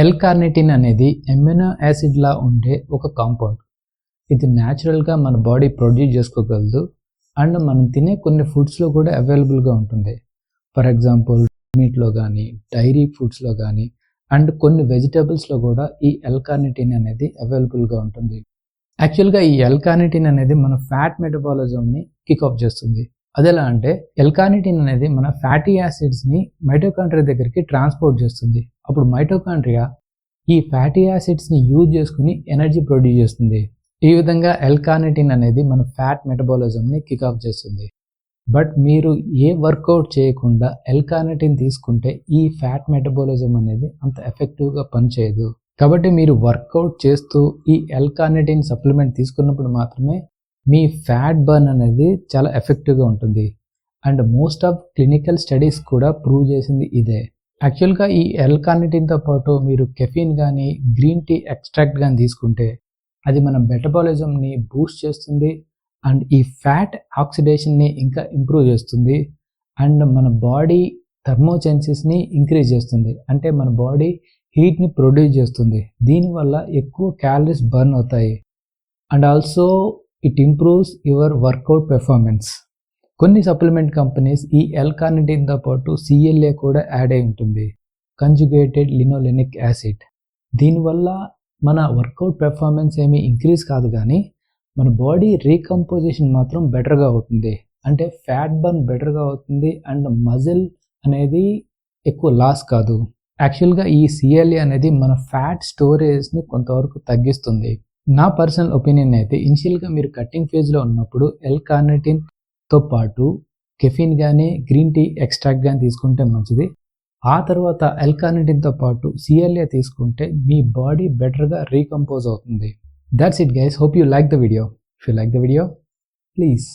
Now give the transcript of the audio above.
L-carnitine అనేది amino acid లా ఉండే ఒక కాంపౌండ్. ఇది న్యాచురల్గా మన బాడీ ప్రొడ్యూస్ చేసుకోగలదు అండ్ మనం తినే కొన్ని ఫుడ్స్లో కూడా అవైలబుల్గా ఉంటుంది. ఫర్ ఎగ్జాంపుల్ మీట్లో కానీ, డైరీ ఫుడ్స్లో కానీ అండ్ కొన్ని వెజిటబుల్స్లో కూడా ఈ ఎల్-కార్నిటిన్ అనేది అవైలబుల్గా ఉంటుంది. యాక్చువల్గా ఈ ఎల్-కార్నిటిన్ అనేది మన ఫ్యాట్ మెటబాలిజంని కిక్ ఆఫ్ చేస్తుంది. అదెలా అంటే ఎల్-కార్నిటిన్ అనేది మన ఫ్యాటీ యాసిడ్స్ని మైటోకాండ్రియా దగ్గరికి ట్రాన్స్పోర్ట్ చేస్తుంది. అప్పుడు మైటోకాండ్రియా ఈ ఫ్యాటీ యాసిడ్స్ని యూజ్ చేసుకుని ఎనర్జీ ప్రొడ్యూస్ చేస్తుంది. ఈ విధంగా ఎల్-కార్నిటిన్ అనేది మన ఫ్యాట్ మెటబాలిజంని కిక్ ఆఫ్ చేస్తుంది. బట్ మీరు ఏ వర్కౌట్ చేయకుండా ఎల్-కార్నిటిన్ తీసుకుంటే ఈ ఫ్యాట్ మెటబాలిజం అనేది అంత ఎఫెక్టివ్గా పనిచేయదు. కాబట్టి మీరు వర్కౌట్ చేస్తూ ఈ ఎల్-కార్నిటిన్ సప్లిమెంట్ తీసుకున్నప్పుడు మాత్రమే మీ ఫ్యాట్ బర్న్ అనేది చాలా ఎఫెక్టివ్గా ఉంటుంది. And most of clinical studies కూడా ప్రూవ్ చేసింది ఇదే. యాక్చువల్గా ఈ ఎల్-కార్నిటిన్తో పాటు మీరు కెఫీన్ కానీ గ్రీన్ టీ ఎక్స్ట్రాక్ట్ కానీ తీసుకుంటే అది మన మెటబాలిజంని బూస్ట్ చేస్తుంది అండ్ ఈ ఫ్యాట్ ఆక్సిడేషన్ని ఇంకా ఇంప్రూవ్ చేస్తుంది అండ్ మన బాడీ థర్మోజెన్సిస్ని ఇంక్రీజ్ చేస్తుంది. అంటే మన బాడీ హీట్ని ప్రొడ్యూస్ చేస్తుంది. దీనివల్ల ఎక్కువ క్యాలరీస్ బర్న్ అవుతాయి and also it improves your workout performance. కొన్ని సప్లిమెంట్ కంపెనీస్ ఈ ఎల్-కార్నిటిన్తో పాటు CLA కూడా యాడ్ అయి ఉంటుంది, కంజుగేటెడ్ లినోలెనిక్ యాసిడ్. దీనివల్ల మన వర్కౌట్ పెర్ఫార్మెన్స్ ఏమీ ఇంక్రీజ్ కాదు కానీ మన బాడీ రీకంపోజిషన్ మాత్రం బెటర్గా అవుతుంది. అంటే ఫ్యాట్ బర్న్ బెటర్గా అవుతుంది అండ్ మజిల్ అనేది ఎక్కువ లాస్ కాదు. యాక్చువల్గా ఈ CLA అనేది మన ఫ్యాట్ స్టోరేజ్ని కొంతవరకు తగ్గిస్తుంది. నా పర్సనల్ ఒపీనియన్ అయితే ఇనిషియల్గా మీరు కట్టింగ్ ఫేజ్లో ఉన్నప్పుడు ఎల్-కార్నిటిన్తో పాటు కెఫీన్ కానీ గ్రీన్ టీ ఎక్స్ట్రాక్ట్ కానీ తీసుకుంటే మంచిది. ఆ తర్వాత ఎల్-కార్నిటిన్తో పాటు CLA తీసుకుంటే మీ బాడీ బెటర్గా రీకంపోజ్ అవుతుంది. That's it guys, hope you like the video. If you like the video, please